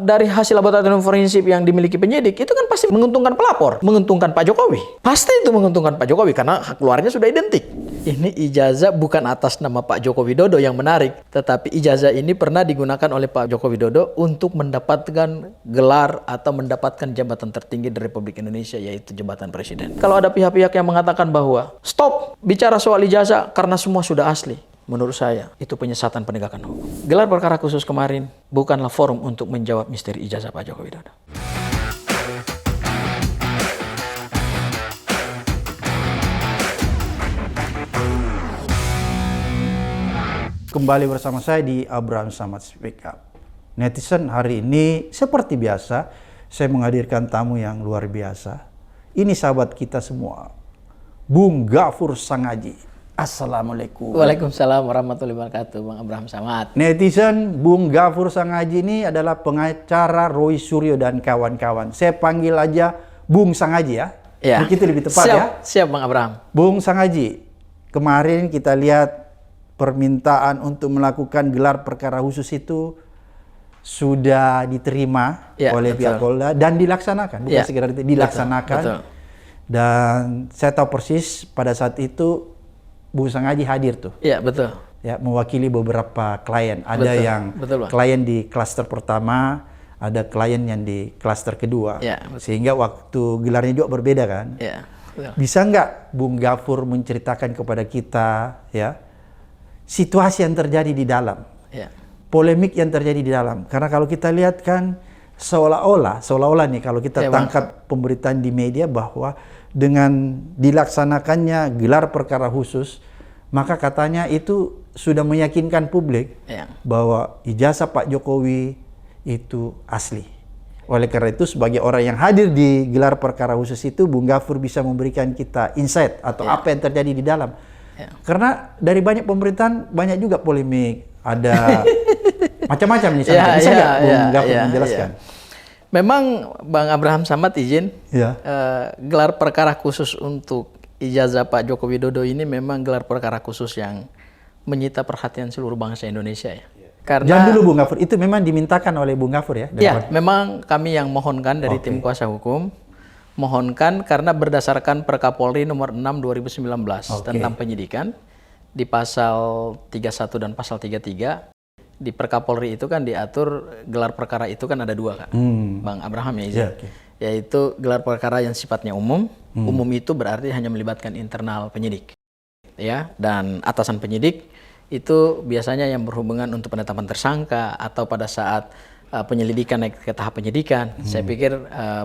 dari hasil laboratorium forensik yang dimiliki penyidik, itu kan pasti menguntungkan pelapor, menguntungkan Pak Jokowi. Pasti itu menguntungkan Pak Jokowi karena hak keluarnya sudah identik. Ini ijazah bukan atas nama Pak Joko Widodo yang menarik, tetapi ijazah ini pernah digunakan oleh Pak Joko Widodo untuk mendapatkan gelar atau mendapatkan jabatan tertinggi di Republik Indonesia, yaitu jabatan presiden. Kalau ada pihak-pihak yang mengatakan bahwa stop bicara soal ijazah karena semua sudah asli, menurut saya itu penyesatan penegakan hukum. Gelar perkara khusus kemarin bukanlah forum untuk menjawab misteri ijazah Pak Joko Widodo. Kembali bersama saya di Abraham Samad Speak Up. Netizen, hari ini seperti biasa saya menghadirkan tamu yang luar biasa. Ini sahabat kita semua, Bung Ghafur Sangaji. Assalamualaikum. Waalaikumsalam warahmatullahi wabarakatuh, Bang Abraham Samad. Netizen, Bung Ghafur Sangaji ini adalah pengacara Roy Suryo dan kawan-kawan. Saya panggil aja Bung Sangaji ya. Ya. Begitu lebih tepat siap, ya. Siap Bang Abraham. Bung Sangaji, kemarin kita lihat permintaan untuk melakukan gelar perkara khusus itu sudah diterima oleh pihak Polda dan dilaksanakan, bukan sekedar dilaksanakan. Betul. Dan saya tahu persis pada saat itu Bung Sangaji hadir tuh. Iya, betul. Ya, mewakili beberapa klien. Ada yang klien di klaster pertama, ada klien yang di klaster kedua. Ya, sehingga waktu gelarnya juga berbeda kan. Ya, betul. Bisa nggak Bung Ghafur menceritakan kepada kita ya situasi yang terjadi di dalam, polemik yang terjadi di dalam. Karena kalau kita lihat kan seolah-olah nih kalau kita tangkap pemberitaan di media bahwa dengan dilaksanakannya gelar perkara khusus, maka katanya itu sudah meyakinkan publik bahwa ijazah Pak Jokowi itu asli. Oleh karena itu sebagai orang yang hadir di gelar perkara khusus itu, Bung Ghafur bisa memberikan kita insight atau apa yang terjadi di dalam. Karena dari banyak pemerintahan banyak juga polemik, ada macam-macam nih. Bisa nggak Bung Ghafur menjelaskan? Memang Bang Abraham Samad izin, gelar perkara khusus untuk ijazah Pak Joko Widodo ini memang gelar perkara khusus yang menyita perhatian seluruh bangsa Indonesia ya. Karena jangan dulu Bung Ghafur, itu memang dimintakan oleh Bung Ghafur ya? Ya, memang kami yang mohonkan dari tim kuasa hukum. Mohonkan karena berdasarkan Perkapolri nomor 6 2019 tentang penyidikan di pasal 31 dan pasal 33 di Perkapolri itu kan diatur gelar perkara itu kan ada dua kan, Bang Abraham ya izin, yaitu gelar perkara yang sifatnya umum. Umum itu berarti hanya melibatkan internal penyidik, ya, dan atasan penyidik itu biasanya yang berhubungan untuk penetapan tersangka atau pada saat penyelidikan naik ke tahap penyidikan. Saya pikir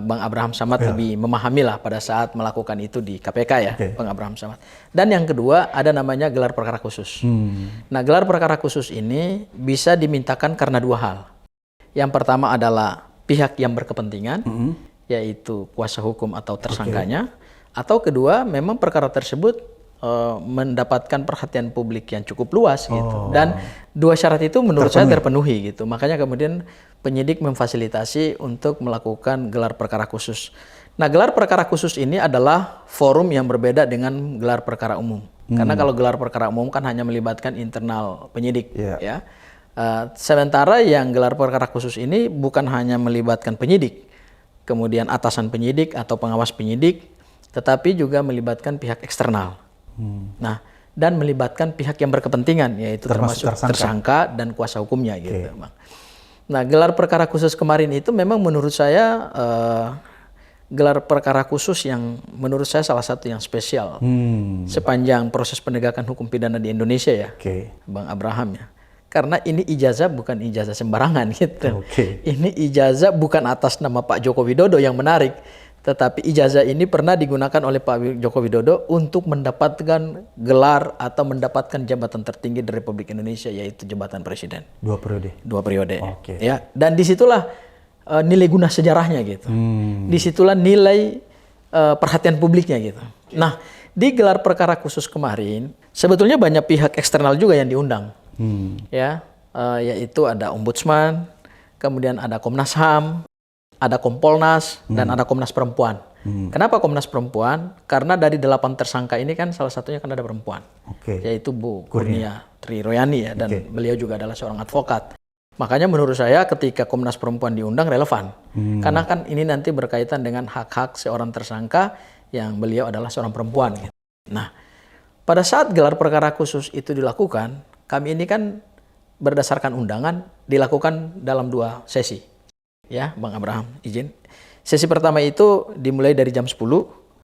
Bang Abraham Samad lebih memahami lah pada saat melakukan itu di KPK ya, Bang Abraham Samad. Dan yang kedua ada namanya gelar perkara khusus. Nah, gelar perkara khusus ini bisa dimintakan karena dua hal. Yang pertama adalah pihak yang berkepentingan, yaitu kuasa hukum atau tersangkanya, atau kedua memang perkara tersebut mendapatkan perhatian publik yang cukup luas gitu. Dan dua syarat itu menurut saya terpenuhi gitu. Makanya kemudian penyidik memfasilitasi untuk melakukan gelar perkara khusus. Nah, gelar perkara khusus ini adalah forum yang berbeda dengan gelar perkara umum. Karena kalau gelar perkara umum kan hanya melibatkan internal penyidik ya. Sementara yang gelar perkara khusus ini bukan hanya melibatkan penyidik, kemudian atasan penyidik atau pengawas penyidik, tetapi juga melibatkan pihak eksternal. Nah, dan melibatkan pihak yang berkepentingan, yaitu termasuk tersangka dan kuasa hukumnya gitu, Bang. Nah, gelar perkara khusus kemarin itu memang menurut saya gelar perkara khusus yang menurut saya salah satu yang spesial sepanjang proses penegakan hukum pidana di Indonesia ya, Bang Abraham ya. Karena ini ijazah bukan ijazah sembarangan gitu. Ini ijazah bukan atas nama Pak Joko Widodo yang menarik, tetapi ijazah ini pernah digunakan oleh Pak Joko Widodo untuk mendapatkan gelar atau mendapatkan jabatan tertinggi di Republik Indonesia, yaitu jabatan presiden. 2 periode. 2 periode. Ya, dan disitulah nilai guna sejarahnya gitu. Disitulah nilai perhatian publiknya gitu. Nah, di gelar perkara khusus kemarin sebetulnya banyak pihak eksternal juga yang diundang. Yaitu ada Ombudsman, kemudian ada Komnas HAM, ada Kompolnas, dan ada Komnas Perempuan. Kenapa Komnas Perempuan? Karena dari 8 tersangka ini kan salah satunya kan ada perempuan, yaitu Bu Kurnia Tri Royani ya, dan beliau juga adalah seorang advokat. Makanya menurut saya ketika Komnas Perempuan diundang relevan. Karena kan ini nanti berkaitan dengan hak-hak seorang tersangka yang beliau adalah seorang perempuan. Nah, pada saat gelar perkara khusus itu dilakukan, kami ini kan berdasarkan undangan dilakukan dalam 2 sesi. Ya, Bang Abraham, izin. Sesi pertama itu dimulai dari jam 10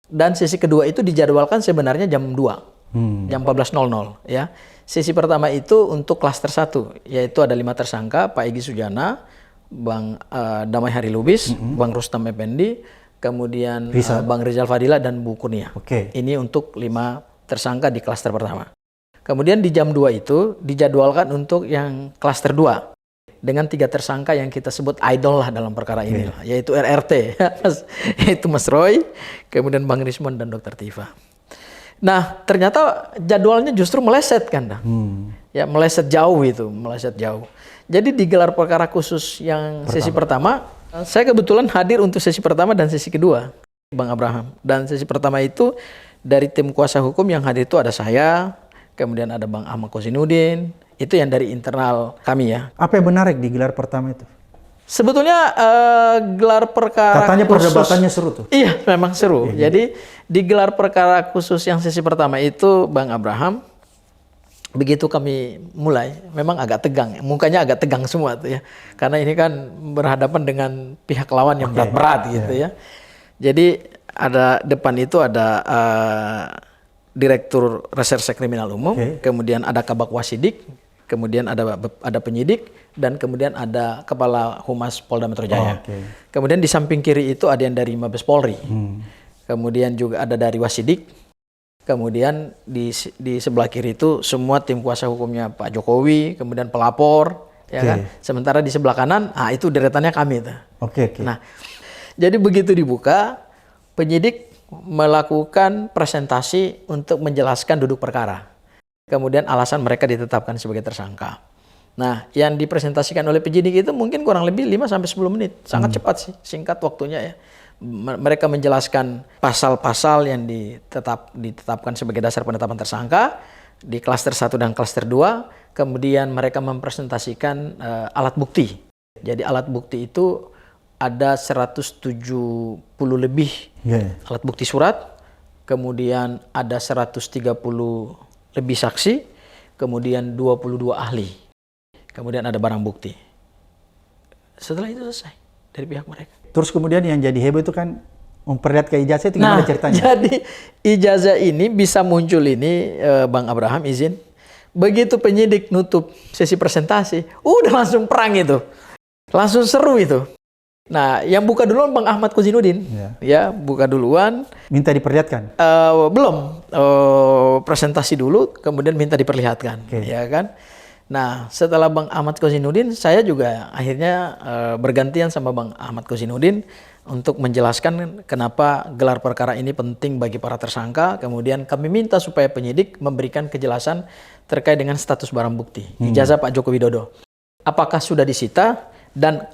dan sesi kedua itu dijadwalkan sebenarnya jam 2. Jam 14.00 ya. Sesi pertama itu untuk klaster 1, yaitu ada 5 tersangka, Pak Egy Sujana, Bang Damai Hari Lubis, Bang Rustam Effendi, kemudian Bang Rizal Fadila dan Bu Kurnia. Ini untuk 5 tersangka di klaster pertama. Kemudian di jam 2 itu dijadwalkan untuk yang klaster 2 dengan 3 tersangka yang kita sebut idol lah dalam perkara ini, yaitu RRT, yaitu Mas Roy, kemudian Bang Rismon dan Dr. Tifa. Nah, ternyata jadwalnya justru meleset kan, ya meleset jauh itu, meleset jauh. Jadi di gelar perkara khusus yang sesi pertama, saya kebetulan hadir untuk sesi pertama dan sesi kedua, Bang Abraham. Dan sesi pertama itu dari tim kuasa hukum yang hadir itu ada saya, kemudian ada Bang Ahmad Kozinudin, itu yang dari internal kami ya. Apa yang menarik di gelar pertama itu? Sebetulnya gelar perkara katanya khusus, perdebatannya seru tuh. Iya, memang seru. Jadi di gelar perkara khusus yang sesi pertama itu, Bang Abraham, begitu kami mulai, memang agak tegang, mukanya agak tegang semua tuh ya, karena ini kan berhadapan dengan pihak lawan yang berat-berat gitu ya. Jadi ada depan itu ada Direktur Reserse Kriminal Umum, kemudian ada Kabak Wasidik, kemudian ada penyidik, dan kemudian ada Kepala Humas Polda Metro Jaya. Kemudian di samping kiri itu ada yang dari Mabes Polri. Kemudian juga ada dari Wasidik. Kemudian di sebelah kiri itu semua tim kuasa hukumnya Pak Jokowi, kemudian pelapor, ya kan. Sementara di sebelah kanan, itu deretannya kami tuh. Nah, jadi begitu dibuka, penyidik melakukan presentasi untuk menjelaskan duduk perkara. Kemudian alasan mereka ditetapkan sebagai tersangka. Nah, yang dipresentasikan oleh penyidik itu mungkin kurang lebih 5-10 menit. Sangat cepat sih, singkat waktunya ya. Mereka menjelaskan pasal-pasal yang ditetapkan sebagai dasar penetapan tersangka di klaster 1 dan klaster 2. Kemudian mereka mempresentasikan alat bukti. Jadi alat bukti itu ada 170 lebih alat bukti surat. Kemudian ada 130 lebih saksi, kemudian 22 ahli. Kemudian ada barang bukti. Setelah itu selesai dari pihak mereka. Terus kemudian yang jadi heboh itu kan memperlihatkan ijazah itu gimana ceritanya? Jadi ijazah ini bisa muncul ini, Bang Abraham izin. Begitu penyidik nutup sesi presentasi, udah langsung perang itu. Langsung seru itu. Nah, yang buka duluan Bang Ahmad Kozinudin, ya buka duluan. Minta diperlihatkan? Belum, presentasi dulu, kemudian minta diperlihatkan, ya kan. Nah, setelah Bang Ahmad Kozinudin, saya juga akhirnya bergantian sama Bang Ahmad Kozinudin untuk menjelaskan kenapa gelar perkara ini penting bagi para tersangka. Kemudian kami minta supaya penyidik memberikan kejelasan terkait dengan status barang bukti, ijazah Pak Joko Widodo. Apakah sudah disita, dan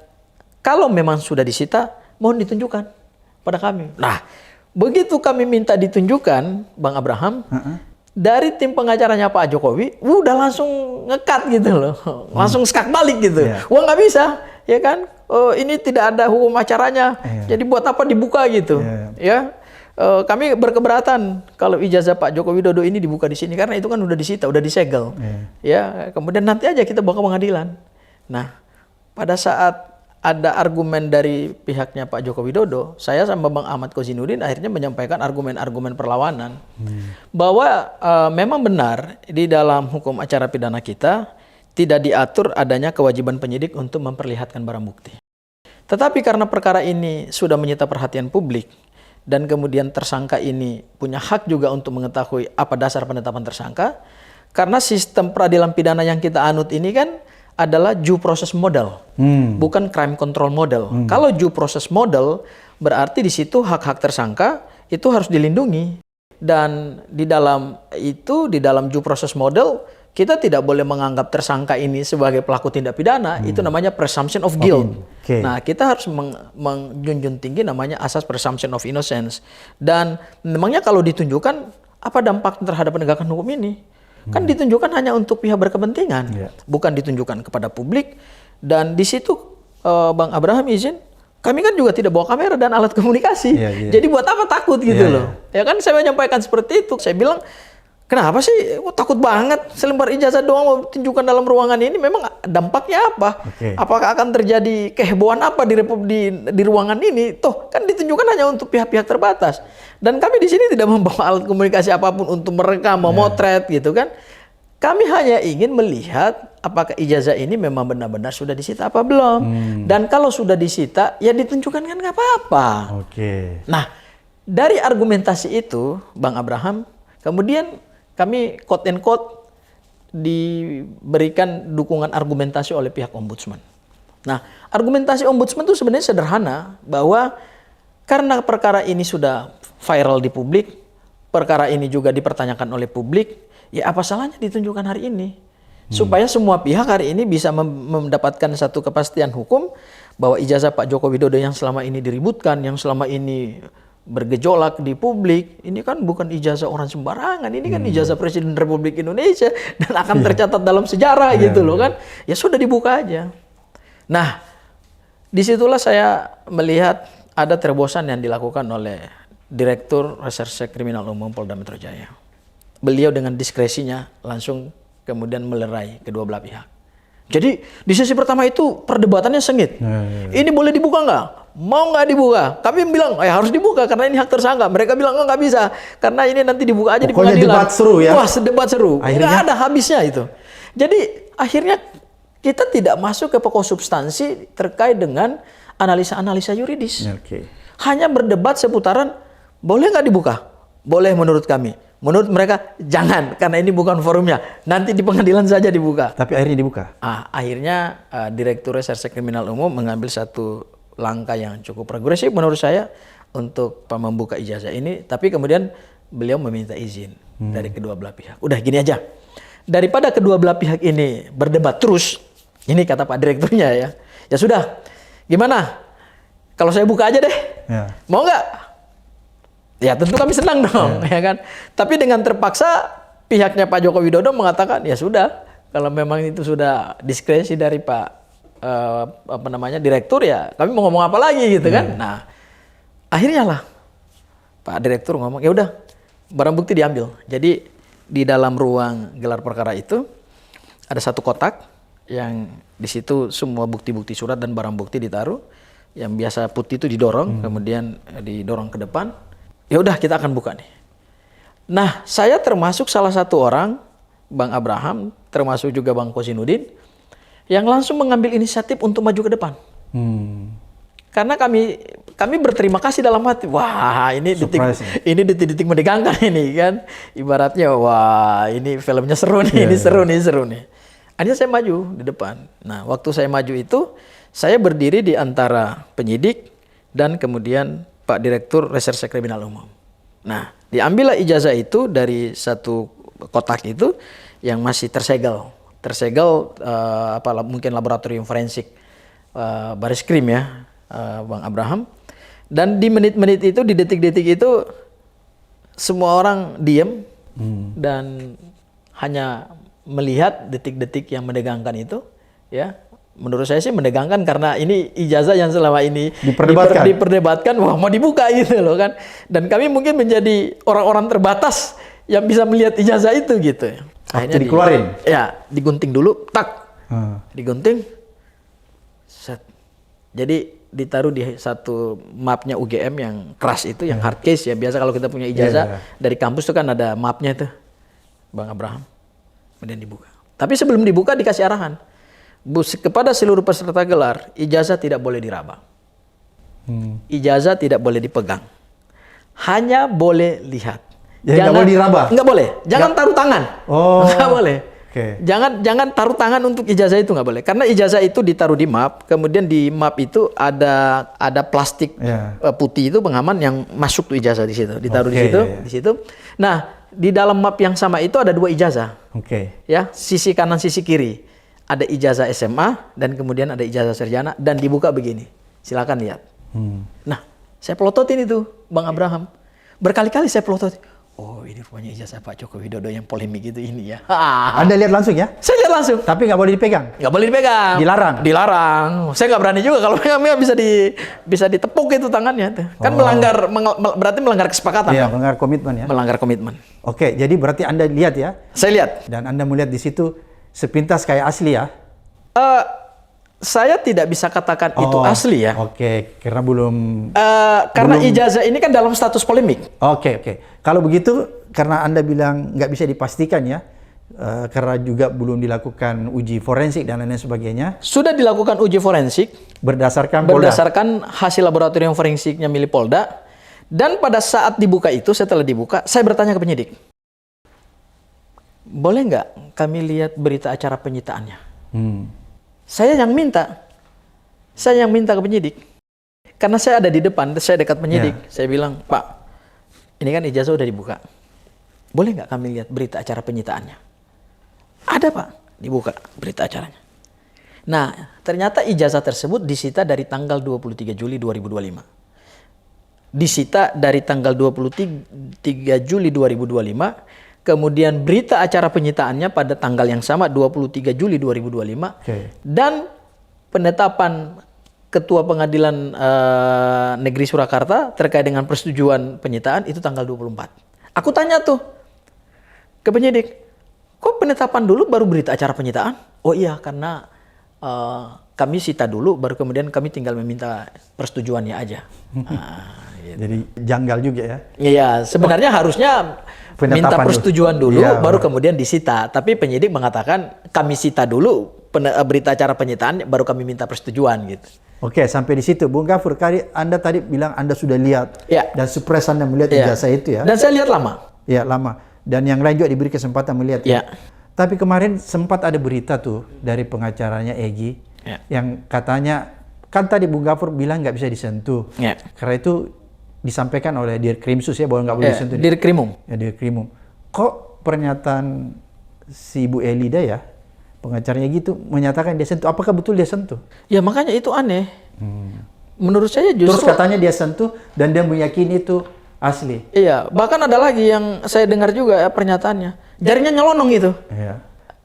kalau memang sudah disita, mohon ditunjukkan pada kami. Nah, begitu kami minta ditunjukkan, Bang Abraham, dari tim pengacaranya Pak Jokowi, udah langsung ngekat gitu loh, langsung skak balik gitu. Wah, nggak bisa, ya kan? Oh, ini tidak ada hukum acaranya, jadi buat apa dibuka gitu, ya? Kami berkeberatan kalau ijazah Pak Joko Widodo ini dibuka di sini karena itu kan udah disita, udah disegel, ya. Kemudian nanti aja kita bawa ke pengadilan. Nah, pada saat ada argumen dari pihaknya Pak Joko Widodo, saya sama Bang Ahmad Kozinudin akhirnya menyampaikan argumen-argumen perlawanan. Bahwa memang benar di dalam hukum acara pidana kita tidak diatur adanya kewajiban penyidik untuk memperlihatkan barang bukti. Tetapi karena perkara ini sudah menyita perhatian publik, dan kemudian tersangka ini punya hak juga untuk mengetahui apa dasar penetapan tersangka, karena sistem peradilan pidana yang kita anut ini kan adalah due process model, bukan crime control model. Kalau due process model berarti di situ hak-hak tersangka itu harus dilindungi, dan di dalam due process model kita tidak boleh menganggap tersangka ini sebagai pelaku tindak pidana. Itu namanya presumption of guilt. Nah, kita harus menjunjung tinggi namanya asas presumption of innocence. Dan memangnya kalau ditunjukkan apa dampak terhadap penegakan hukum ini? Kan ditunjukkan hanya untuk pihak berkepentingan, bukan ditunjukkan kepada publik. Dan di situ Bang Abraham izin, kami kan juga tidak bawa kamera dan alat komunikasi. Jadi buat apa takut gitu loh. Ya kan saya menyampaikan seperti itu. Saya bilang, kenapa sih takut banget selembar ijazah doang mau tunjukkan dalam ruangan ini, memang dampaknya apa? Apakah akan terjadi kehebohan apa di ruangan ini? Toh kan ditunjukkan hanya untuk pihak-pihak terbatas. Dan kami di sini tidak membawa alat komunikasi apapun untuk merekam, memotret gitu kan. Kami hanya ingin melihat apakah ijazah ini memang benar-benar sudah disita apa belum. Dan kalau sudah disita, ya ditunjukkan kan nggak apa-apa. Nah, dari argumentasi itu, Bang Abraham, kemudian kami quote and quote diberikan dukungan argumentasi oleh pihak ombudsman. Nah, argumentasi ombudsman itu sebenarnya sederhana, bahwa karena perkara ini sudah viral di publik, perkara ini juga dipertanyakan oleh publik, ya apa salahnya ditunjukkan hari ini? Supaya semua pihak hari ini bisa mendapatkan satu kepastian hukum bahwa ijazah Pak Joko Widodo yang selama ini diributkan, yang selama ini bergejolak di publik, ini kan bukan ijazah orang sembarangan, ini kan ijazah Presiden Republik Indonesia dan akan tercatat dalam sejarah gitu loh kan. Ya sudah dibuka aja. Nah, disitulah saya melihat ada terobosan yang dilakukan oleh Direktur Reserse Kriminal Umum Polda Metro Jaya. Beliau dengan diskresinya langsung kemudian melerai kedua belah pihak. Jadi di sesi pertama itu perdebatannya sengit. Ini boleh dibuka nggak? Mau nggak dibuka? Kami bilang harus dibuka karena ini hak tersangka. Mereka bilang nggak bisa karena ini nanti dibuka aja di pengadilan. Debat seru ya? Wah, debat seru. Akhirnya nggak ada habisnya itu. Jadi akhirnya kita tidak masuk ke pokok substansi terkait dengan analisa-analisa yuridis. Hanya berdebat seputaran boleh nggak dibuka? Boleh menurut kami. Menurut mereka jangan karena ini bukan forumnya. Nanti di pengadilan saja dibuka. Tapi akhirnya dibuka. Akhirnya Direktur Reserse Kriminal Umum mengambil satu langkah yang cukup progresif menurut saya untuk membuka ijazah ini. Tapi kemudian beliau meminta izin dari kedua belah pihak. Udah gini aja. Daripada kedua belah pihak ini berdebat terus, ini kata Pak Direkturnya ya. Ya sudah. Gimana? Kalau saya buka aja deh. Mau nggak? Ya tentu kami senang dong, ya kan. Tapi dengan terpaksa pihaknya Pak Joko Widodo mengatakan ya sudah, kalau memang itu sudah diskresi dari Pak Direktur, ya kami mau ngomong apa lagi gitu kan. Nah, akhirnya lah Pak Direktur ngomong ya udah barang bukti diambil. Jadi di dalam ruang gelar perkara itu ada satu kotak yang di situ semua bukti-bukti surat dan barang bukti ditaruh. Yang biasa putih itu didorong, kemudian didorong ke depan. Ya udah kita akan buka nih. Nah, saya termasuk salah satu orang, Bang Abraham, termasuk juga Bang Kozinudin, yang langsung mengambil inisiatif untuk maju ke depan. Karena kami berterima kasih dalam hati. Wah, ini detik-detik menegangkan ini kan. Ibaratnya wah, ini filmnya seru nih, seru nih. Akhirnya saya maju di depan. Nah, waktu saya maju itu, saya berdiri di antara penyidik dan kemudian Pak Direktur Reserse Kriminal Umum. Nah, diambillah ijazah itu dari satu kotak itu yang masih tersegel mungkin laboratorium forensik Baris Krim ya, Bang Abraham. Dan di menit-menit itu, di detik-detik itu semua orang diam dan hanya melihat detik-detik yang menegangkan itu, ya. Menurut saya sih menegangkan karena ini ijazah yang selama ini diperdebatkan, wah mau dibuka gitu loh kan. Dan kami mungkin menjadi orang-orang terbatas yang bisa melihat ijazah itu gitu. Akhirnya dikeluarin? Digunting dulu, tak. Digunting, set. Jadi ditaruh di satu mapnya UGM yang keras itu, yang hard case ya. Biasa kalau kita punya ijazah dari kampus itu kan ada mapnya itu, Bang Abraham. Kemudian dibuka. Tapi sebelum dibuka dikasih arahan. Kepada seluruh peserta gelar, ijazah tidak boleh diraba. Ijazah tidak boleh dipegang. Hanya boleh lihat. Jangan boleh diraba? Nggak boleh. Jangan taruh tangan. Nggak boleh. Jangan taruh tangan untuk ijazah itu, nggak boleh. Karena ijazah itu ditaruh di map, kemudian di map itu ada plastik putih itu pengaman yang masuk tuh ijazah di situ. Ditaruh di situ. Nah, di dalam map yang sama itu ada dua ijazah. Ya, sisi kanan, sisi kiri. Ada ijazah SMA dan kemudian ada ijazah sarjana dan dibuka begini. Silakan lihat. Nah, saya pelototin itu, Bang Abraham. Berkali-kali saya pelototin. oh ini rupanya ijazah Pak Joko Widodo yang polemik itu ini ya. Anda lihat langsung ya? Saya lihat langsung. Tapi nggak boleh dipegang? Nggak boleh dipegang. Dilarang? Dilarang. Saya nggak berani juga kalau pegang bisa ditepuk itu tangannya. Kan berarti melanggar kesepakatan. Iya, kan? melanggar komitmen ya? Melanggar komitmen. Oke, jadi berarti Anda lihat ya? Saya lihat. Dan Anda melihat di situ sepintas kayak asli ya? Saya tidak bisa katakan itu asli ya. Oke, karena belum... karena ijazah ini kan dalam status polemik. Oke. Kalau begitu, karena Anda bilang nggak bisa dipastikan ya, karena juga belum dilakukan uji forensik dan lain-lain sebagainya. Sudah dilakukan uji forensik. Berdasarkan hasil laboratorium forensiknya milik Polda. Dan pada saat dibuka itu, setelah dibuka, saya bertanya ke penyidik. Boleh nggak kami lihat berita acara penyitaannya? Saya yang minta ke penyidik. Karena saya ada di depan, saya dekat penyidik. Saya bilang, Pak, ini kan ijazah udah dibuka. Boleh nggak kami lihat berita acara penyitaannya? Ada Pak, dibuka berita acaranya. Nah, ternyata ijazah tersebut disita dari tanggal 23 Juli 2025. Disita dari tanggal 23 Juli 2025. Kemudian berita acara penyitaannya pada tanggal yang sama 23 Juli 2025 dan penetapan Ketua Pengadilan Negeri Surakarta terkait dengan persetujuan penyitaan itu tanggal 24. Aku tanya tuh ke penyidik, kok penetapan dulu baru berita acara penyitaan? Oh iya, karena kami sita dulu baru kemudian kami tinggal meminta persetujuannya aja. Gitu. Jadi janggal juga ya? Iya, sebenarnya harusnya minta persetujuan dulu baru kemudian disita. Tapi penyidik mengatakan kami sita dulu berita acara penyitaan baru kami minta persetujuan gitu. Oke, sampai di situ. Bung Gafur, Anda tadi bilang Anda sudah lihat dan surprise Anda melihat ijazah itu ya. Dan saya lihat lama. Ya, lama. Dan yang lain juga diberi kesempatan melihat ya. Tapi kemarin sempat ada berita tuh dari pengacaranya Egy yang katanya, kan tadi Bung Gafur bilang nggak bisa disentuh. Karena itu disampaikan oleh Dirkrimsus ya bahwa nggak boleh disentuh. Dirkrimum. Ya, Dirkrimum. Kok pernyataan si Ibu Elida ya, pengacaranya gitu, menyatakan dia sentuh. Apakah betul dia sentuh? Ya makanya itu aneh. Menurut saya justru... Terus katanya dia sentuh dan dia meyakini itu asli. Iya, bahkan ada lagi yang saya dengar juga ya pernyataannya. Jarinya nyelonong itu. Iya.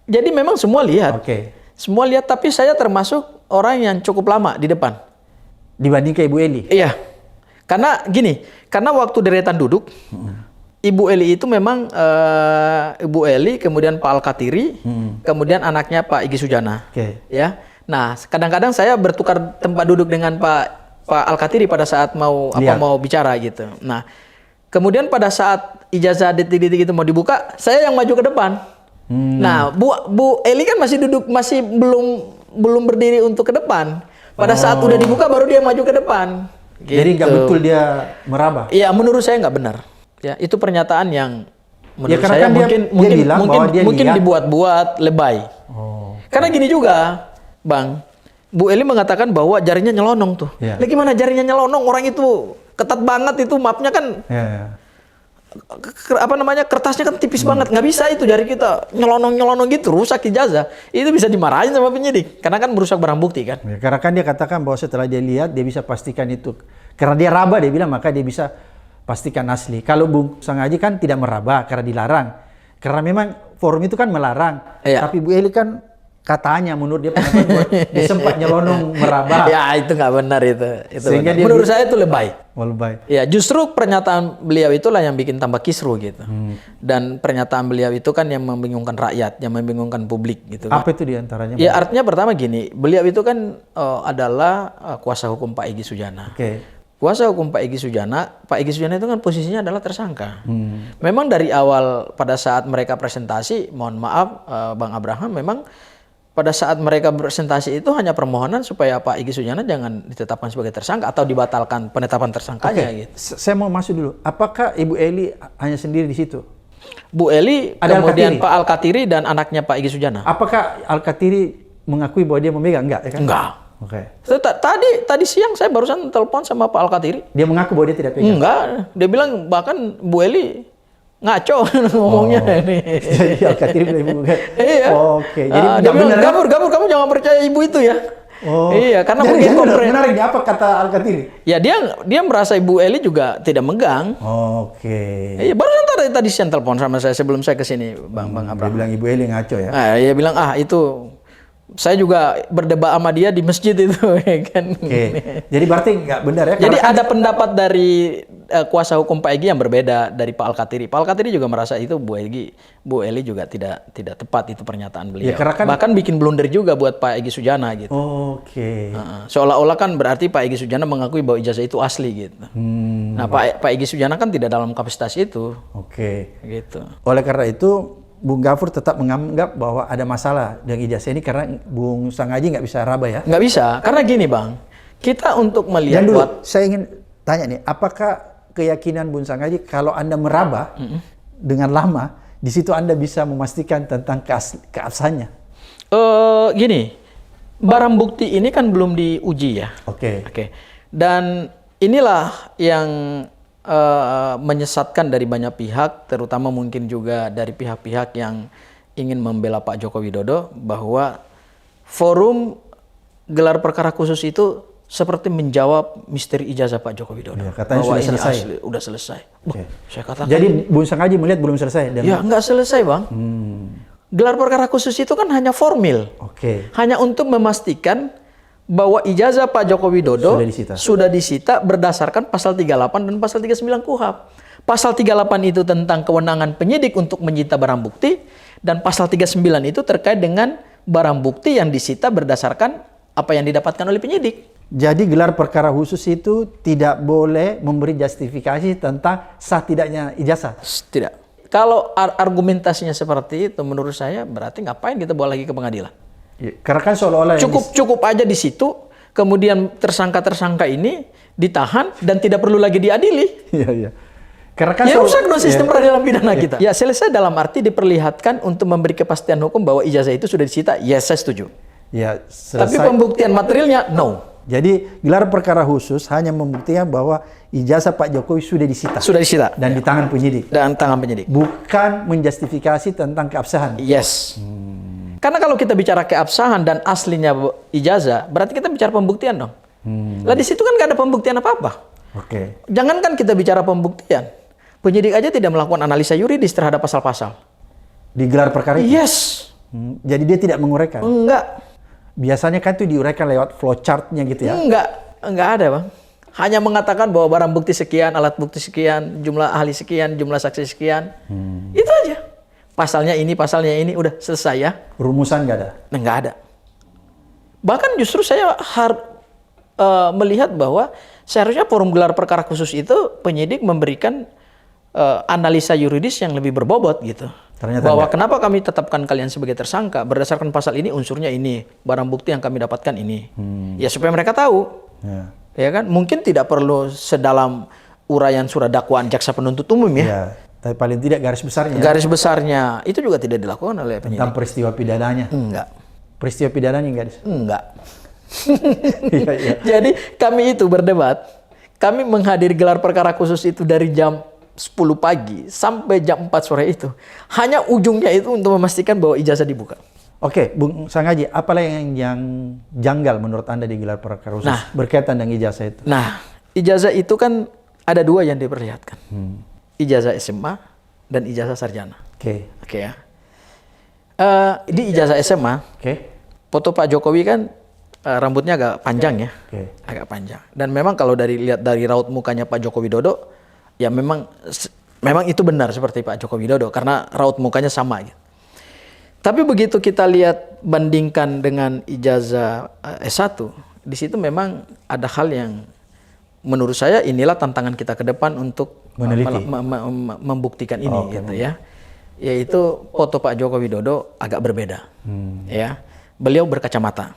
Jadi memang semua lihat. Oke. Semua lihat, tapi saya termasuk orang yang cukup lama di depan. Dibanding ke Ibu Eli? Iya. Karena gini, karena waktu deretan duduk, Ibu Eli itu memang Ibu Eli, kemudian Pak Alkatiri, kemudian anaknya Pak Egy Sujana. Ya. Nah, kadang-kadang saya bertukar tempat duduk dengan Pak Alkatiri pada saat mau bicara gitu. Nah, kemudian pada saat ijazah detik-detik itu mau dibuka, saya yang maju ke depan. Nah, Bu Eli kan masih duduk, masih belum berdiri untuk ke depan. Pada saat udah dibuka baru dia maju ke depan. Gitu. Jadi nggak betul dia meraba? Iya, menurut saya nggak benar. Ya, itu pernyataan yang menurut saya kan mungkin dibuat-buat lebay. Karena gini juga, Bang, Bu Eli mengatakan bahwa jarinya nyelonong tuh. Lah gimana jarinya nyelonong? Orang itu ketat banget itu mapnya kan. Kertasnya kan tipis banget, nggak bisa itu jari kita nyelonong gitu, rusak ijazah. Itu bisa dimarahin sama penyidik karena kan merusak barang bukti kan. Karena kan dia katakan bahwa setelah dia lihat dia bisa pastikan itu karena dia raba, dia bilang maka dia bisa pastikan asli. Kalau Bung Sangaji kan tidak meraba karena dilarang, karena memang forum itu kan melarang. Tapi Bu Eli kan katanya menurut dia dia sempat nyelonong meraba. Ya itu nggak benar itu Sehingga dia menurut saya itu lebay. Lebay. Ya justru pernyataan beliau itulah yang bikin tambah kisruh gitu. Dan pernyataan beliau itu kan yang membingungkan rakyat, yang membingungkan publik gitu. Apa itu diantaranya? Ya artinya pertama gini, beliau itu kan adalah kuasa hukum Pak Egy Sujana. Kuasa hukum Pak Egy Sujana itu kan posisinya adalah tersangka. Memang dari awal pada saat mereka presentasi, mohon maaf Bang Abraham, memang pada saat mereka presentasi itu hanya permohonan supaya Pak Egy Sujana jangan ditetapkan sebagai tersangka atau dibatalkan penetapan tersangkanya. Gitu. Saya mau masuk dulu. Apakah Ibu Eli hanya sendiri di situ? Bu Eli, ada kemudian Pak Alkatiri dan anaknya Pak Egy Sujana. Apakah Alkatiri mengakui bahwa dia memegang? Enggak, ya kan? Enggak. Tadi siang saya barusan telepon sama Pak Alkatiri. Dia mengaku bahwa dia tidak pegang? Enggak. Dia bilang bahkan Bu Eli ngaco ngomongnya ini. Jadi Alkatiri bilang ibu kan? Iya. Jadi dia bilang, Gafur, kamu jangan percaya ibu itu ya. Iya, karena mungkin menarik. Apa kata Al-Katiri? Ya dia merasa Ibu Eli juga tidak megang. Iya, baru tadi siang telepon sama saya sebelum saya ke sini, Bang Abraham. Dia bilang Ibu Eli ngaco ya? Dia bilang itu saya juga berdebat sama dia di masjid itu, ya kan. Jadi berarti nggak benar ya? Jadi ada pendapat dari kuasa hukum Pak Egy yang berbeda dari Pak Al-Katiri. Pak Al-Katiri juga merasa itu Bu Eli juga tidak tepat itu pernyataan beliau. Ya, bahkan bikin blunder juga buat Pak Egy Sujana gitu. Seolah-olah kan berarti Pak Egy Sujana mengakui bahwa ijazah itu asli gitu. Nah Pak Egy Sujana kan tidak dalam kapasitas itu. Gitu. Oleh karena itu Bung Gafur tetap menganggap bahwa ada masalah dengan ijazah ini karena Bung Sangaji nggak bisa raba ya? Nggak bisa, karena gini Bang, kita untuk melihat... saya ingin tanya nih, apakah keyakinan Bung Sangaji kalau Anda meraba dengan lama, di situ Anda bisa memastikan tentang keabsahannya? Gini, barang bukti ini kan belum diuji ya. Dan inilah yang menyesatkan dari banyak pihak, terutama mungkin juga dari pihak-pihak yang ingin membela Pak Joko Widodo, bahwa forum gelar perkara khusus itu seperti menjawab misteri ijazah Pak Joko Widodo. Ya, katanya sudah selesai. Udah selesai. Saya katakan. Jadi Bung Sangaji melihat belum selesai? Ya nggak selesai Bang. Gelar perkara khusus itu kan hanya formil. Hanya untuk memastikan bahwa ijazah Pak Joko Widodo sudah disita berdasarkan pasal 38 dan pasal 39 KUHP. Pasal 38 itu tentang kewenangan penyidik untuk menyita barang bukti, dan pasal 39 itu terkait dengan barang bukti yang disita berdasarkan apa yang didapatkan oleh penyidik. Jadi gelar perkara khusus itu tidak boleh memberi justifikasi tentang sah tidaknya ijazah? Tidak. Kalau argumentasinya seperti itu, menurut saya berarti ngapain kita bawa lagi ke pengadilan? Karena kan seolah-olah cukup aja di situ, kemudian tersangka ini ditahan dan tidak perlu lagi diadili. Karena kan rusak dong sistem peradilan pidana kita. Ya selesai dalam arti diperlihatkan untuk memberi kepastian hukum bahwa ijazah itu sudah disita. Yes, saya setuju. Tapi pembuktian materialnya no. Jadi gelar perkara khusus hanya membuktikan bahwa ijazah Pak Jokowi sudah disita. Dan di tangan penyidik. Bukan menjustifikasi tentang keabsahan. Yes. Karena kalau kita bicara keabsahan dan aslinya ijazah, berarti kita bicara pembuktian dong. Lah di situ kan nggak ada pembuktian apa-apa. Jangankan kita bicara pembuktian, penyidik aja tidak melakukan analisa yuridis terhadap pasal-pasal. Di gelar perkara itu? Yes. Jadi dia tidak menguraikan? Enggak. Biasanya kan itu diuraikan lewat flowchart-nya gitu ya? Enggak ada Bang. Hanya mengatakan bahwa barang bukti sekian, alat bukti sekian, jumlah ahli sekian, jumlah saksi sekian. Itu aja. Pasalnya ini, udah selesai ya. Rumusan nggak ada? Nggak ada. Bahkan justru saya melihat bahwa seharusnya forum gelar perkara khusus itu penyidik memberikan analisa yuridis yang lebih berbobot gitu. Bahwa kenapa kami tetapkan kalian sebagai tersangka berdasarkan pasal ini, unsurnya ini, barang bukti yang kami dapatkan ini. Ya supaya mereka tahu. Ya kan? Mungkin tidak perlu sedalam uraian surat dakwaan jaksa penuntut umum ya. Tapi paling tidak garis besarnya. Garis besarnya itu juga tidak dilakukan oleh penyidik. Tentang peristiwa pidananya? Enggak. Peristiwa pidananya enggak? Jadi kami itu berdebat. Kami menghadiri gelar perkara khusus itu dari jam 10 pagi sampai jam 4 sore itu. Hanya ujungnya itu untuk memastikan bahwa ijazah dibuka. Bung Sangaji, apalah yang janggal menurut Anda di gelar perkara khusus berkaitan dengan ijazah itu? Ijazah itu kan ada dua yang diperlihatkan. Ijazah SMA dan ijazah sarjana. Ya. Di ijazah SMA, foto Pak Jokowi kan rambutnya agak panjang ya, agak panjang. Dan memang kalau lihat dari raut mukanya Pak Joko Widodo, ya memang itu benar seperti Pak Joko Widodo karena raut mukanya sama. Gitu. Tapi begitu kita lihat bandingkan dengan ijazah S1, di situ memang ada hal yang menurut saya inilah tantangan kita ke depan untuk membuktikan ini gitu ya. Yaitu foto Pak Joko Widodo agak berbeda. Ya. Beliau berkacamata.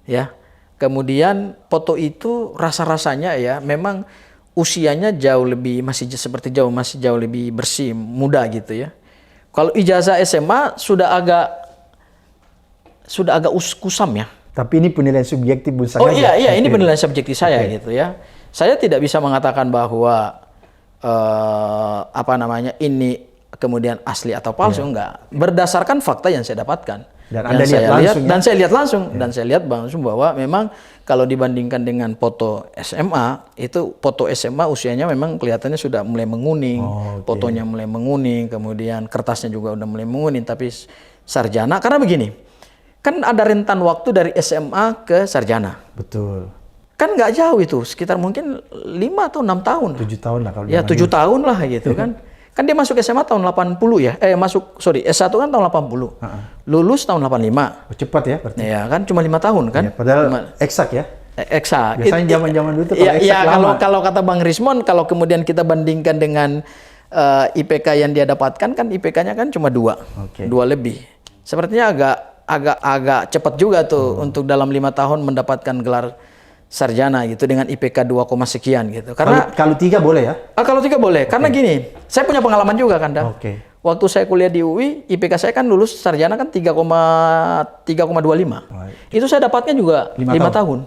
Ya. Kemudian foto itu rasa-rasanya ya memang usianya masih jauh lebih bersih, muda gitu ya. Kalau ijazah SMA sudah agak kusam ya. Tapi ini penilaian subjektif Bung Sangaji. Ini penilaian subjektif saya gitu ya. Saya tidak bisa mengatakan bahwa ini kemudian asli atau palsu, enggak. Berdasarkan fakta yang saya dapatkan. Dan Anda lihat langsung, dan saya lihat langsung, dan saya lihat langsung bahwa memang kalau dibandingkan dengan foto SMA, itu foto SMA usianya memang kelihatannya sudah mulai menguning, fotonya mulai menguning, kemudian kertasnya juga udah mulai menguning, tapi sarjana, karena begini, kan ada rentan waktu dari SMA ke sarjana. Betul. Kan nggak jauh itu, sekitar mungkin 5 atau 6 tahun. 7 tahun lah kalau ya 7 tahun lah gitu kan. Kan dia masuk SMA tahun 80 ya. S1 kan tahun 80. Lulus tahun 85. Cepat ya berarti. Ya kan cuma 5 tahun kan. Ya, padahal eksak ya. Eksak. Biasanya zaman-zaman dulu tuh kalau eksak lama. Kalau kata Bang Rismon, kalau kemudian kita bandingkan dengan IPK yang dia dapatkan, kan IPK-nya kan cuma 2. 2 lebih. Sepertinya agak cepat juga tuh untuk dalam 5 tahun mendapatkan gelar sarjana gitu dengan IPK 2, sekian gitu. Karena kalau 3 boleh ya? Kalau 3 boleh. Karena gini, saya punya pengalaman juga kan, Dan. Waktu saya kuliah di UI, IPK saya kan lulus sarjana kan 3,25. Itu saya dapatnya juga 5 tahun.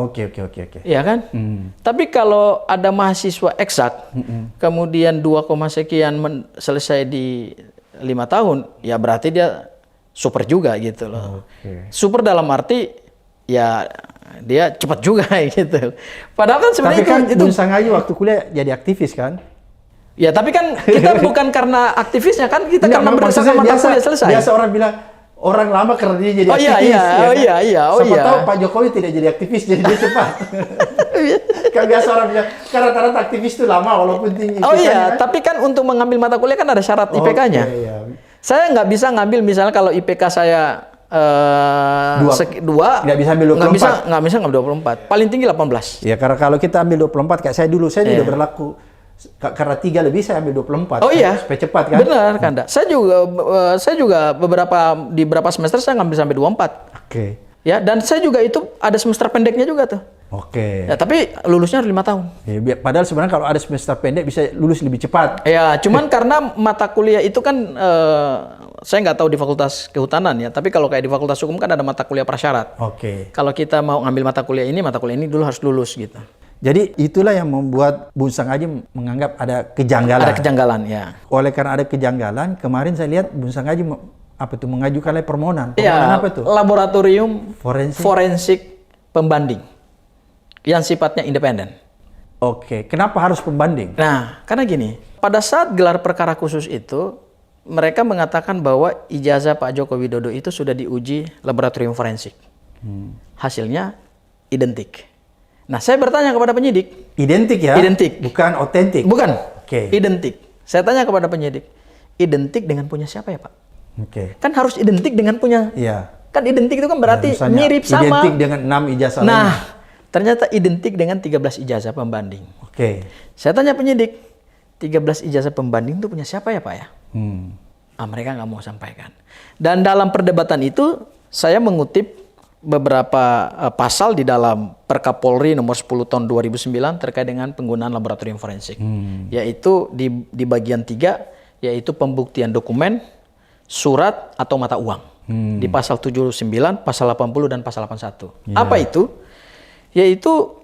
Oke. Iya kan? Tapi kalau ada mahasiswa eksak, kemudian 2, sekian selesai di 5 tahun, ya berarti dia super juga gitu loh. Super dalam arti ya dia cepat juga gitu. Padahal kan sebenarnya itu Bung Sangayu waktu kuliah jadi aktivis kan? Ya tapi kan kita bukan karena aktivisnya kan, kita karena berdasarkan mata kuliah selesai. Biasa orang bilang orang lama karena dia jadi aktivis. Siapa tahu Pak Jokowi tidak jadi aktivis jadi dia cepat. Kan biasa orang bilang karena rata-rata aktivis itu lama walaupun tinggi. Tapi kan untuk mengambil mata kuliah kan ada syarat IPK-nya. Saya nggak bisa ngambil misalnya kalau IPK saya 2 nggak bisa ambil 24. Nggak bisa ngambil 24. Paling tinggi 18. Ya karena kalau kita ambil 24 kayak saya dulu, saya juga berlaku karena 3 lebih saya ambil 24. Supaya cepat kan? Benar kan? Saya juga di beberapa semester saya ngambil sampai 24. Ya, dan saya juga itu ada semester pendeknya juga tuh. Ya, tapi lulusnya harus 5 tahun. Ya, padahal sebenarnya kalau ada semester pendek bisa lulus lebih cepat. Ya, cuman karena mata kuliah itu kan saya nggak tahu di Fakultas Kehutanan ya, tapi kalau kayak di Fakultas Hukum kan ada mata kuliah prasyarat. Kalau kita mau ngambil mata kuliah ini dulu harus lulus gitu. Jadi itulah yang membuat Bung Sangaji menganggap ada kejanggalan. Ada kejanggalan ya. Oleh karena ada kejanggalan, kemarin saya lihat Bung Sangaji mengajukan permohonan. Permohonan apa itu? Laboratorium forensik pembanding yang sifatnya independen. Kenapa harus pembanding? Nah, karena gini, pada saat gelar perkara khusus itu, mereka mengatakan bahwa ijazah Pak Joko Widodo itu sudah diuji laboratorium forensik. Hasilnya identik. Nah, saya bertanya kepada penyidik. Identik ya? Identik. Bukan otentik? Bukan. Identik. Saya tanya kepada penyidik. Identik dengan punya siapa ya, Pak? Kan harus identik dengan punya. Kan identik itu kan berarti mirip sama. Identik dengan 6 ijazah lain. Nah, ternyata identik dengan 13 ijazah pembanding. Saya tanya penyidik, 13 ijazah pembanding itu punya siapa ya, Pak ya? Mereka nggak mau sampaikan. Dan dalam perdebatan itu, saya mengutip beberapa pasal di dalam Perkap Polri nomor 10 tahun 2009 terkait dengan penggunaan laboratorium forensik. Yaitu di bagian 3, yaitu pembuktian dokumen, surat atau mata uang. Di pasal 79, pasal 80 dan pasal 81. Apa itu? Yaitu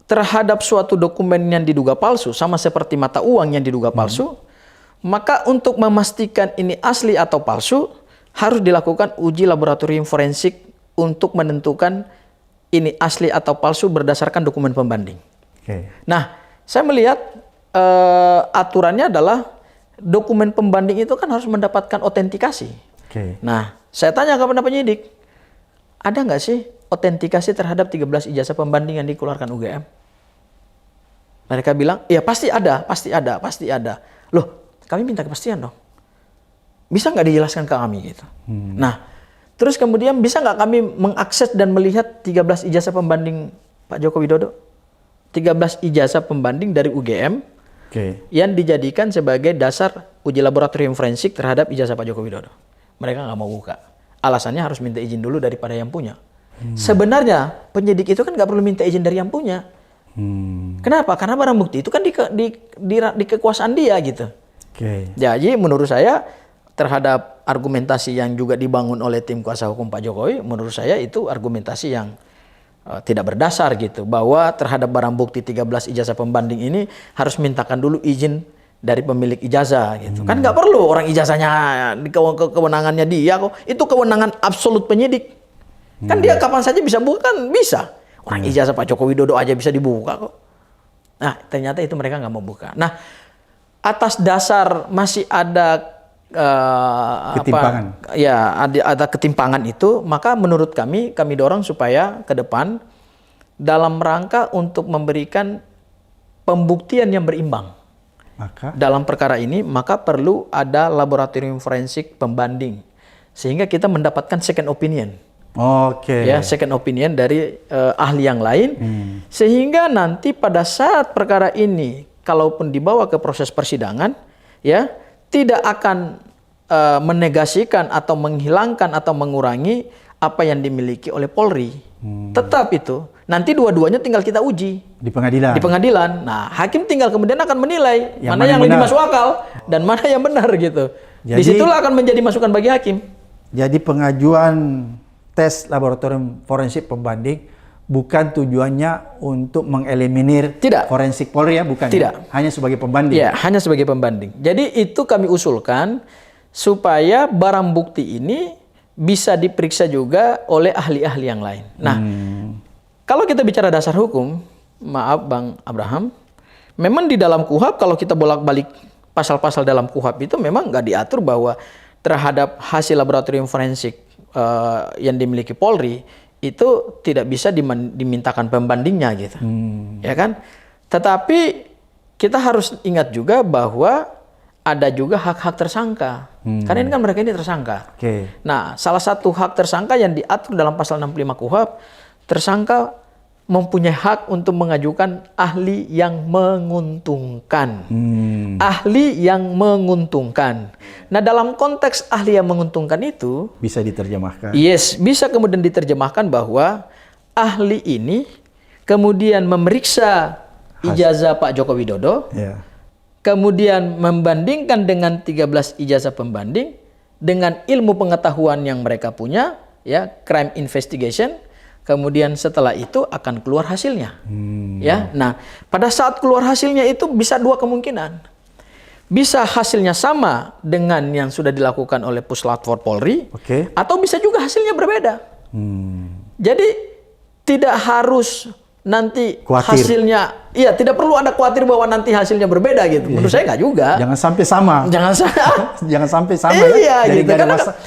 terhadap suatu dokumen yang diduga palsu, sama seperti mata uang yang diduga palsu, maka untuk memastikan ini asli atau palsu, harus dilakukan uji laboratorium forensik untuk menentukan ini asli atau palsu berdasarkan dokumen pembanding. Nah, saya melihat aturannya adalah dokumen pembanding itu kan harus mendapatkan otentikasi. Nah, saya tanya kepada penyidik, ada nggak sih otentikasi terhadap 13 ijazah pembanding yang dikeluarkan UGM? Mereka bilang, ya pasti ada. Loh, kami minta kepastian dong. Bisa nggak dijelaskan ke kami gitu? Nah, terus kemudian bisa nggak kami mengakses dan melihat 13 ijazah pembanding Pak Joko Widodo? 13 ijazah pembanding dari UGM yang dijadikan sebagai dasar uji laboratorium forensik terhadap ijazah Pak Joko Widodo. Mereka nggak mau buka. Alasannya harus minta izin dulu daripada yang punya. Sebenarnya penyidik itu kan nggak perlu minta izin dari yang punya. Kenapa? Karena barang bukti itu kan di kekuasaan dia gitu. Jadi menurut saya terhadap argumentasi yang juga dibangun oleh tim kuasa hukum Pak Jokowi, menurut saya itu argumentasi yang tidak berdasar gitu. Bahwa terhadap barang bukti 13 ijazah pembanding ini harus mintakan dulu izin dari pemilik ijazah gitu. Kan nggak perlu orang ijazahnya kewenangannya dia kok. Itu kewenangan absolut penyidik. Kan dia kapan saja bisa buka, kan bisa. Orang ijazah Pak Joko Widodo aja bisa dibuka kok. Nah, ternyata itu mereka nggak mau buka. Nah, atas dasar masih ada ketimpangan. Ada ketimpangan itu, maka menurut kami dorong supaya ke depan dalam rangka untuk memberikan pembuktian yang berimbang. Dalam perkara ini, maka perlu ada laboratorium forensik pembanding sehingga kita mendapatkan second opinion. Ya, second opinion dari ahli yang lain, sehingga nanti pada saat perkara ini, kalaupun dibawa ke proses persidangan, ya tidak akan menegasikan atau menghilangkan atau mengurangi apa yang dimiliki oleh Polri. Tetap itu. Nanti dua-duanya tinggal kita uji di pengadilan. Di pengadilan. Nah, hakim tinggal kemudian akan menilai mana yang lebih masuk akal dan mana yang benar gitu. Disitulah akan menjadi masukan bagi hakim. Jadi pengajuan tes laboratorium forensik pembanding bukan tujuannya untuk mengeliminir forensik Polri ya, bukan? Tidak. Hanya sebagai pembanding. Ya, hanya sebagai pembanding. Jadi itu kami usulkan supaya barang bukti ini bisa diperiksa juga oleh ahli-ahli yang lain. Nah, kalau kita bicara dasar hukum, maaf Bang Abraham, memang di dalam KUHP kalau kita bolak-balik pasal-pasal dalam KUHP itu memang nggak diatur bahwa terhadap hasil laboratorium forensik yang dimiliki Polri itu tidak bisa dimintakan pembandingnya gitu, ya kan? Tetapi kita harus ingat juga bahwa ada juga hak-hak tersangka. Karena ini kan mereka ini tersangka. Nah, salah satu hak tersangka yang diatur dalam pasal 65 KUHP, tersangka mempunyai hak untuk mengajukan ahli yang menguntungkan. Ahli yang menguntungkan. Nah, dalam konteks ahli yang menguntungkan itu bisa diterjemahkan. Yes, bisa kemudian diterjemahkan bahwa ahli ini kemudian memeriksa ijazah Pak Joko Widodo. Kemudian membandingkan dengan 13 ijazah pembanding dengan ilmu pengetahuan yang mereka punya, ya, crime investigation. Kemudian setelah itu akan keluar hasilnya. Ya, nah pada saat keluar hasilnya itu bisa dua kemungkinan. Bisa hasilnya sama dengan yang sudah dilakukan oleh Puslapfor Polri, atau bisa juga hasilnya berbeda. Jadi tidak harus nanti hasilnya, tidak perlu ada khawatir bahwa nanti hasilnya berbeda gitu. Menurut saya nggak juga. Jangan sampai sama. Jangan sampai sama. Jadi gitu.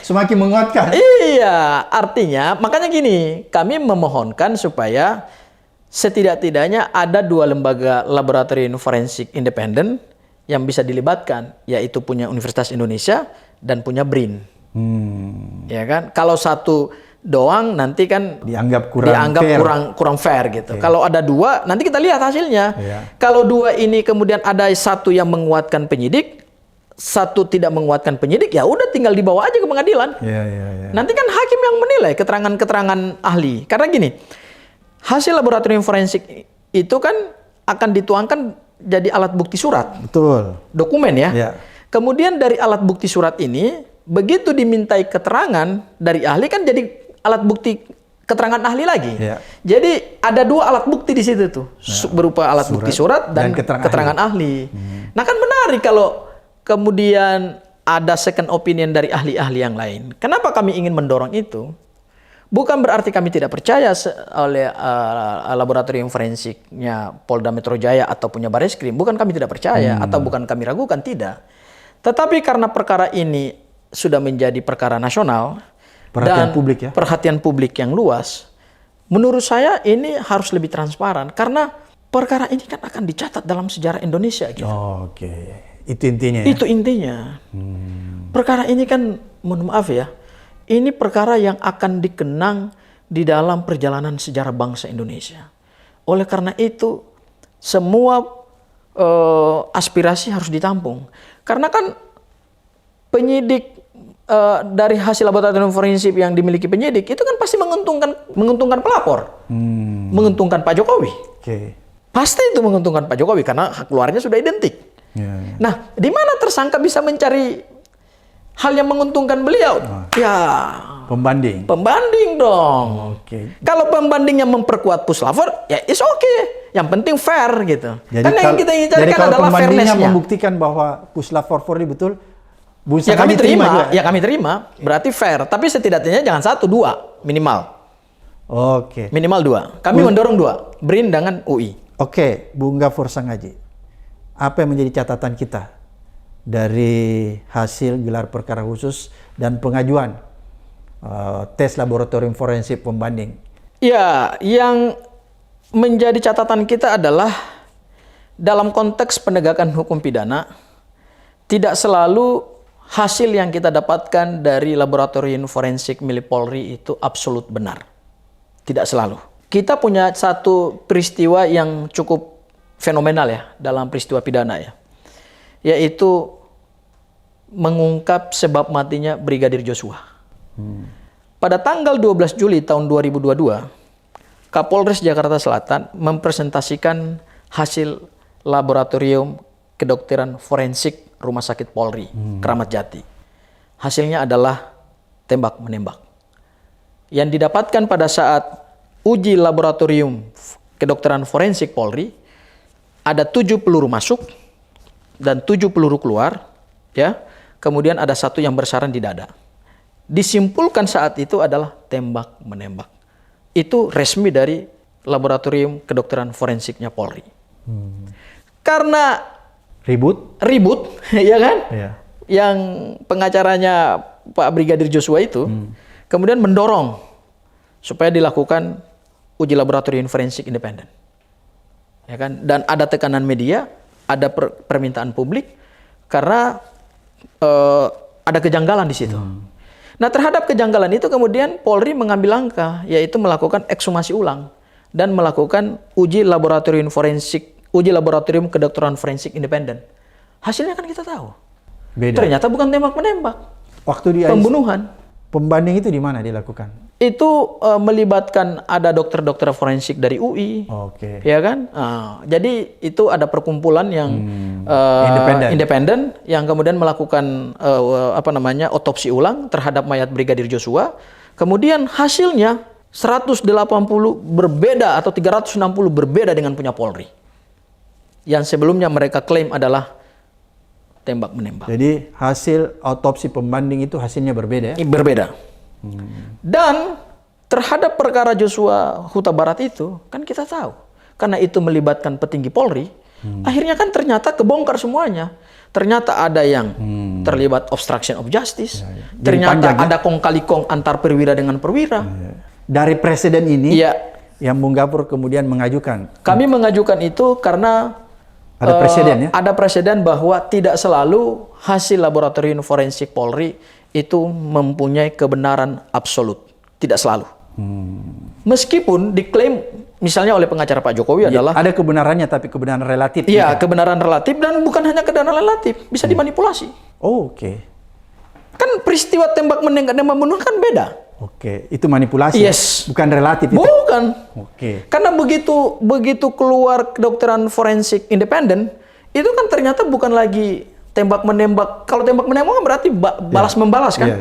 Semakin menguatkan. Iya, artinya makanya gini, kami memohonkan supaya setidak-tidaknya ada dua lembaga laboratorium forensik independen yang bisa dilibatkan, yaitu punya Universitas Indonesia dan punya BRIN. Ya kan? Kalau satu doang nanti kan dianggap kurang fair gitu. Kalau ada dua, nanti kita lihat hasilnya. Kalau dua ini kemudian ada satu yang menguatkan penyidik, satu tidak menguatkan penyidik, ya udah tinggal dibawa aja ke pengadilan. Nanti kan hakim yang menilai keterangan-keterangan ahli. Karena gini, hasil laboratorium forensik itu kan akan dituangkan jadi alat bukti surat. Betul. Dokumen ya. Kemudian dari alat bukti surat ini, begitu dimintai keterangan dari ahli kan jadi alat bukti keterangan ahli lagi. Jadi ada dua alat bukti di situ tuh, berupa alat bukti surat dan keterangan ahli. Nah kan menarik kalau kemudian ada second opinion dari ahli-ahli yang lain. Kenapa kami ingin mendorong itu? Bukan berarti kami tidak percaya oleh laboratorium forensiknya Polda Metro Jaya atau punya Bareskrim. Bukan kami tidak percaya atau bukan kami ragukan, tidak. Tetapi karena perkara ini sudah menjadi perkara nasional, perhatian publik yang luas, menurut saya ini harus lebih transparan karena perkara ini kan akan dicatat dalam sejarah Indonesia gitu. Itu intinya. Itu intinya. Perkara ini kan, mohon maaf ya, ini perkara yang akan dikenang di dalam perjalanan sejarah bangsa Indonesia. Oleh karena itu semua aspirasi harus ditampung. Karena kan penyidik dari hasil laboratorium forensik yang dimiliki penyidik itu kan pasti menguntungkan pelapor, menguntungkan Pak Jokowi. Pasti itu menguntungkan Pak Jokowi karena hak keluarnya sudah identik. Nah, di mana tersangka bisa mencari hal yang menguntungkan beliau, ya pembanding dong. Kalau pembandingnya memperkuat puslapor, ya is okay. Yang penting fair gitu. Jadi Karena yang kita ingin cari kan adalah fairness-nya. Membuktikan bahwa puslapor ini betul, ya kami terima, juga. Ya kami terima, berarti fair. Tapi setidaknya jangan 1, 2 minimal. Minimal 2. Kami mendorong 2, BRIN dengan UI. Bung Gafur Sangaji, apa yang menjadi catatan kita dari hasil gelar perkara khusus dan pengajuan tes laboratorium forensik pembanding? Ya, yang menjadi catatan kita adalah dalam konteks penegakan hukum pidana, tidak selalu hasil yang kita dapatkan dari laboratorium forensik milik Polri itu absolut benar. Tidak selalu. Kita punya satu peristiwa yang cukup fenomenal ya dalam peristiwa pidana ya, yaitu mengungkap sebab matinya Brigadir Joshua. Pada tanggal 12 Juli tahun 2022, Kapolres Jakarta Selatan mempresentasikan hasil laboratorium kedokteran forensik Rumah Sakit Polri, Kramat Jati. Hasilnya adalah tembak-menembak. Yang didapatkan pada saat uji laboratorium kedokteran forensik Polri, ada 7 peluru masuk dan 7 peluru keluar, ya. Kemudian ada 1 yang bersarang di dada. Disimpulkan saat itu adalah tembak-menembak. Itu resmi dari laboratorium kedokteran forensiknya Polri. Karena ribut, ya kan? Yeah. Yang pengacaranya Pak Brigadir Joshua itu kemudian mendorong supaya dilakukan uji laboratorium forensik independen. Ya kan? Dan ada tekanan media, ada permintaan publik karena ada kejanggalan di situ. Nah, terhadap kejanggalan itu kemudian Polri mengambil langkah, yaitu melakukan ekshumasi ulang dan melakukan uji laboratorium kedokteran forensik independen. Hasilnya kan kita tahu. Beda. Ternyata bukan tembak-menembak. Waktu di pembunuhan. Pembanding itu di mana dilakukan? Itu melibatkan ada dokter-dokter forensik dari UI. Ya kan? Jadi itu ada perkumpulan yang independen yang kemudian melakukan otopsi ulang terhadap mayat Brigadir Joshua. Kemudian hasilnya 180 berbeda atau 360 berbeda dengan punya Polri. Yang sebelumnya mereka klaim adalah tembak-menembak. Jadi hasil autopsi pembanding itu hasilnya berbeda ya? Berbeda. Dan terhadap perkara Joshua Huta Barat itu kan kita tahu. Karena itu melibatkan petinggi Polri, akhirnya kan ternyata kebongkar semuanya. Ternyata ada yang terlibat obstruction of justice. Ternyata ada kong-kali-kong antar perwira dengan perwira. Dari presiden ini yang Bung Gafur kemudian mengajukan. Kami mengajukan itu karena ada presiden ya? Ada presiden bahwa tidak selalu hasil laboratorium forensik Polri itu mempunyai kebenaran absolut. Tidak selalu. Meskipun diklaim misalnya oleh pengacara Pak Jokowi adalah ada kebenarannya tapi kebenaran relatif. Iya, kebenaran relatif dan bukan hanya kebenaran relatif, bisa dimanipulasi. Kan peristiwa tembak-menembak dan membunuh kan beda. Itu manipulasi. Bukan relatif. Bukan. Karena begitu keluar kedokteran forensik independen, itu kan ternyata bukan lagi tembak-menembak. Kalau tembak-menembak berarti balas membalas kan?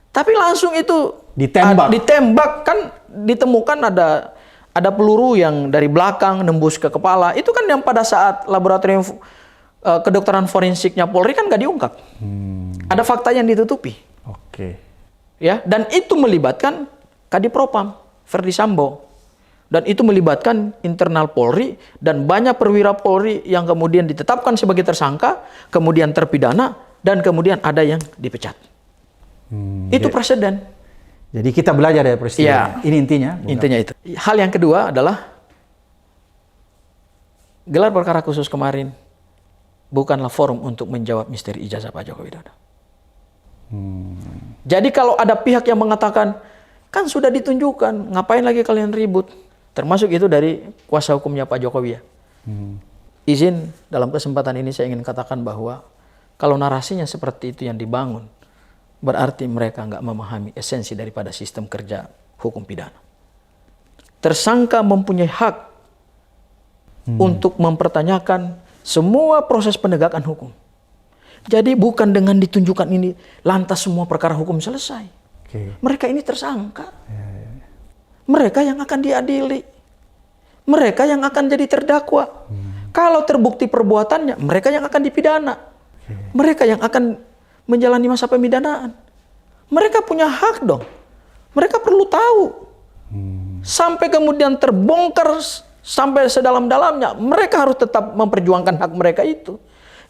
Tapi langsung itu ditembak kan, ditemukan ada peluru yang dari belakang nembus ke kepala. Itu kan yang pada saat laboratorium kedokteran forensiknya Polri kan nggak diungkap. Ada fakta yang ditutupi. Ya, dan itu melibatkan Kadipropam Verdi Sambo. Dan itu melibatkan internal Polri dan banyak perwira Polri yang kemudian ditetapkan sebagai tersangka, kemudian terpidana, dan kemudian ada yang dipecat. Itu presiden. Jadi kita belajar dari peristiwa. Ini intinya. Intinya itu. Hal yang kedua adalah gelar perkara khusus kemarin bukanlah forum untuk menjawab misteri ijazah Pak Joko Widodo. Jadi kalau ada pihak yang mengatakan, kan sudah ditunjukkan, ngapain lagi kalian ribut? Termasuk itu dari kuasa hukumnya Pak Jokowi ya. Izin dalam kesempatan ini saya ingin katakan bahwa kalau narasinya seperti itu yang dibangun, berarti mereka nggak memahami esensi daripada sistem kerja hukum pidana. Tersangka mempunyai hak untuk mempertanyakan semua proses penegakan hukum. Jadi bukan dengan ditunjukkan ini lantas semua perkara hukum selesai. Mereka ini tersangka. Mereka yang akan diadili. Mereka yang akan jadi terdakwa. Kalau terbukti perbuatannya, mereka yang akan dipidana. Mereka yang akan menjalani masa pemidanaan. Mereka punya hak dong. Mereka perlu tahu. Sampai kemudian terbongkar sampai sedalam-dalamnya, mereka harus tetap memperjuangkan hak mereka itu.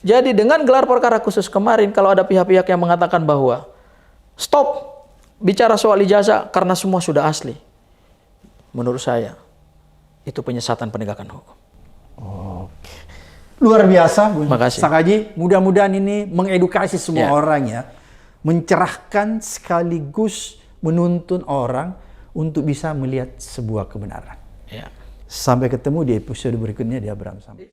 Jadi dengan gelar perkara khusus kemarin, kalau ada pihak-pihak yang mengatakan bahwa stop bicara soal ijazah karena semua sudah asli, menurut saya itu penyesatan penegakan hukum. Oke. Luar biasa, Bu Makasih. Sakaji. Mudah-mudahan ini mengedukasi semua orang ya, mencerahkan sekaligus menuntun orang untuk bisa melihat sebuah kebenaran. Ya. Sampai ketemu di episode berikutnya di Abraham Samad.